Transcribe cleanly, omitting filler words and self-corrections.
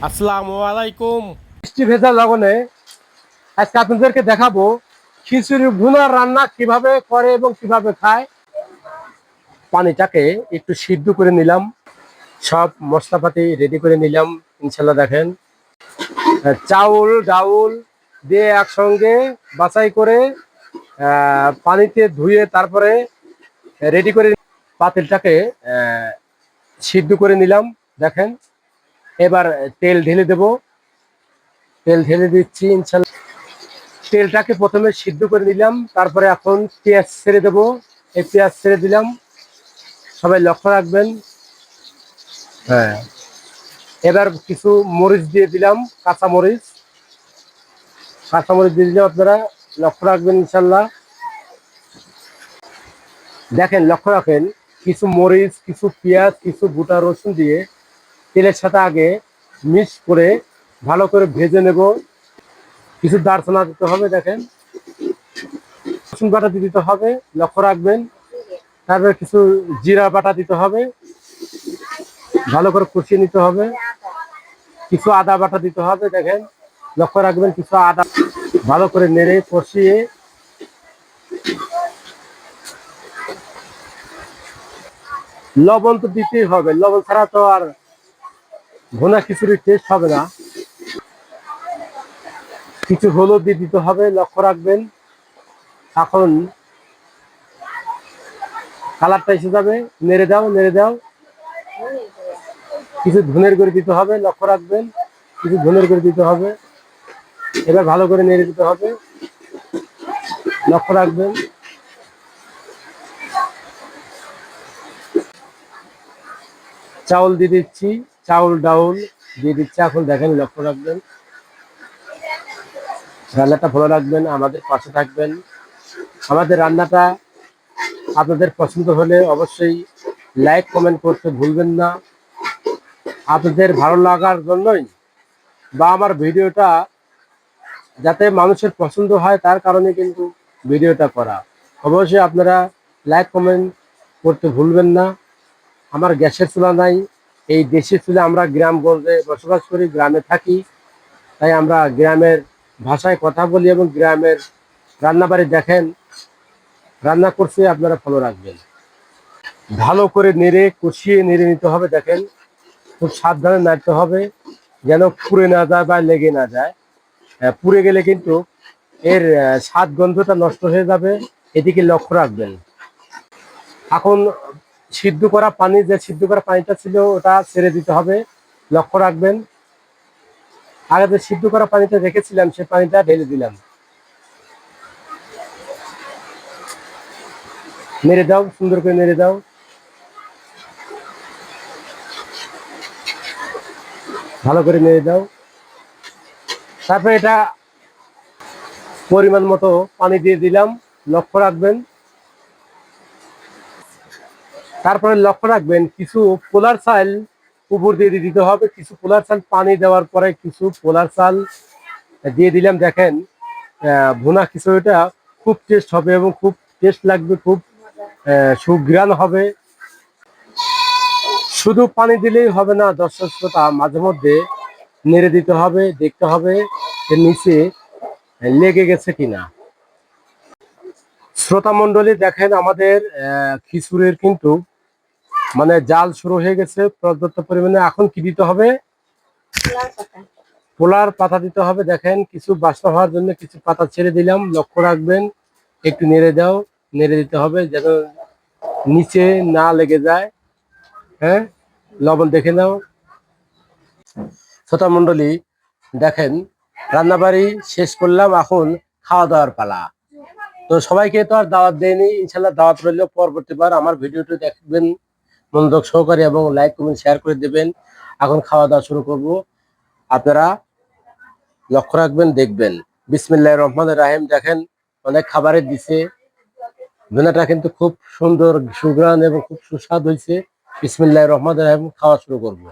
আসসালামু আলাইকুম। বৃষ্টি ভেজা লগনে আজকে আপনাদেরকে দেখাবো খিচুড়ি ভুনার রান্না কিভাবে করে এবং কিভাবে খায়। পানিটাকে একটু সিদ্ধ করে নিলাম, সব মশলাপাতি রেডি করে নিলাম। ইনশাল্লাহ দেখেন, চাউল ডাউল দিয়ে একসঙ্গে বাছাই করে পানিতে ধুয়ে তারপরে রেডি করে পাতিলটাকে সিদ্ধ করে নিলাম। দেখেন, এবার তেল ঢেলে দেব। তেল ঢেলে দিচ্ছি ইনশাল্লাহ। তেলটাকে প্রথমে সিদ্ধ করে নিলাম, তারপরে এখন পেঁয়াজ ছেড়ে দেবো। এই পেঁয়াজ ছেড়ে দিলাম, সবাই লক্ষ্য রাখবেন। হ্যাঁ, এবার কিছু মরিচ দিয়ে দিলাম, কাঁচামরিচ। কাঁচামরিচ দিয়ে দিলাম, আপনারা লক্ষ্য রাখবেন ইনশাল্লাহ। দেখেন, লক্ষ্য রাখেন, কিছু মরিচ, কিছু পেঁয়াজ, কিছু গোটা রসুন দিয়ে তেলের সাথে আগে মিক্স করে ভালো করে ভেজে নেব। কিছু দারচানা দিতে হবে, দেখেন রসুন বাটা দিয়ে দিতে হবে, লক্ষ্য রাখবেন। তারপরে কিছু জিরা বাটা দিতে হবে, ভালো করে কষিয়ে নিতে হবে। কিছু আদা বাটা দিতে হবে, দেখেন লক্ষ্য রাখবেন। কিছু আদা ভালো করে নেড়ে কষিয়ে লবণ তো দিতেই হবে, লবণ ছাড়া তো আর ভুনা খিচুড়ির টেস্ট হবে না। কিছু হলুদ দিয়ে দিতে হবে, লক্ষ্য রাখবেন। এখন কালারটা এসে যাবে, নেড়ে দাও নেড়ে দাও। কিছু ধনের গুঁড়ি দিতে হবে, লক্ষ্য রাখবেন। কিছু ধনের গুঁড়ি দিতে হবে, এবার ভালো করে নেড়ে দিতে হবে, লক্ষ্য রাখবেন। চাউল দিয়ে দিচ্ছি, চাউল ডাউল দিয়ে দিচ্ছি। এখন দেখেন, লক্ষ্য রাখবেন। রান্নাটা ভালো রাখবেন, আমাদের পাশে থাকবেন। আমাদের রান্নাটা আপনাদের পছন্দ হলে অবশ্যই লাইক কমেন্ট করতে ভুলবেন না। আপনাদের ভালো লাগার জন্যই বা আমার ভিডিওটা যাতে মানুষের পছন্দ হয় তার কারণে কিন্তু ভিডিওটা করা। অবশ্যই আপনারা লাইক কমেন্ট করতে ভুলবেন না। আমার গ্যাসের চুলা নাই, এই দেশের চুলা। আমরা গ্রামগঞ্জে বসবাস করি, গ্রামে থাকি, তাই আমরা গ্রামের ভাষায় কথা বলি এবং গ্রামের রান্নাবাড়ি দেখেন, রান্না করছে, আপনারা ফলো রাখবেন। ভালো করে নেড়ে কষিয়ে নেড়ে নিতে হবে। দেখেন, খুব সাবধানে নাড়তে হবে যেন পুড়ে না যায় বা লেগে না যায়। পুড়ে গেলে কিন্তু এর স্বাদ গন্ধটা নষ্ট হয়ে যাবে, এদিকে লক্ষ্য রাখবেন। এখন সিদ্ধ করা পানি, যে সিদ্ধ করা পানিটা ছিল ওটা ছেড়ে দিতে হবে, লক্ষ্য রাখবেন। আগে যে সিদ্ধ করা পানিটা রেখেছিলাম সে পানিটা ঢেলে দিলাম। নেড়ে দাও, সুন্দর করে নেড়ে দাও, ভালো করে নেড়ে দাও। তারপরে এটা পরিমাণ মতো পানি দিয়ে দিলাম, লক্ষ্য রাখবেন। তারপরে লক্ষ্য রাখবেন, কিছু পোলার চাল উপর দিয়ে দিতে হবে। কিছু পোলার চাল পানি দেওয়ার পরে কিছু পোলার চাল দিয়ে দিলাম। দেখেন, ভুনা খিচুড়িটা খুব টেস্ট হবে এবং খুব টেস্ট লাগবে, খুব সুঘ্রাণ হবে। শুধু পানি দিলেই হবে না দর্শক শ্রোতা, মাঝে মধ্যে নেড়ে দিতে হবে, দেখতে হবে যে নিচে লেগে গেছে কিনা। শ্রোতা মন্ডলী দেখেন, আমাদের খিচুড়ির কিন্তু মানে জাল শুরু হয়ে গেছে পর্যাপ্ত পরিমাণে। এখন কি দিতে হবে? পোলার পাতা দিতে হবে। দেখেন, কিছু বাষ্প হওয়ার জন্য কিছু পাতা ছেড়ে দিলাম, লক্ষ্য রাখবেন। একটু নেড়ে দাও, নেড়ে দিতে হবে যেন নিচে না লেগে যায়। হ্যাঁ, লবণ দেখে নাও। শ্রোতা মন্ডলী দেখেন, রান্নাবাড়ি শেষ করলাম, এখন খাওয়া দাওয়ার পালা। তো সবাইকে তো আর দাওয়াত দেয়নি, ইনশাল্লাহ দাওয়াত রইল। পরবর্তীবার আমার ভিডিওটি দেখবেন মনোযোগ সহকারে এবং লাইক কমেন্ট শেয়ার করে দেবেন। এখন খাওয়া দাওয়া শুরু করব, আপনারা লক্ষ্য রাখবেন, দেখবেন। বিসমিল্লাহির রহমানির রহিম। দেখেন, অনেক খাবারের দিছে, ভুনাটা কিন্তু খুব সুন্দর সুঘ্রাণ এবং খুব সুস্বাদ হয়েছে। বিসমিল্লাহির রহমানির রহিম, খাওয়া শুরু করব।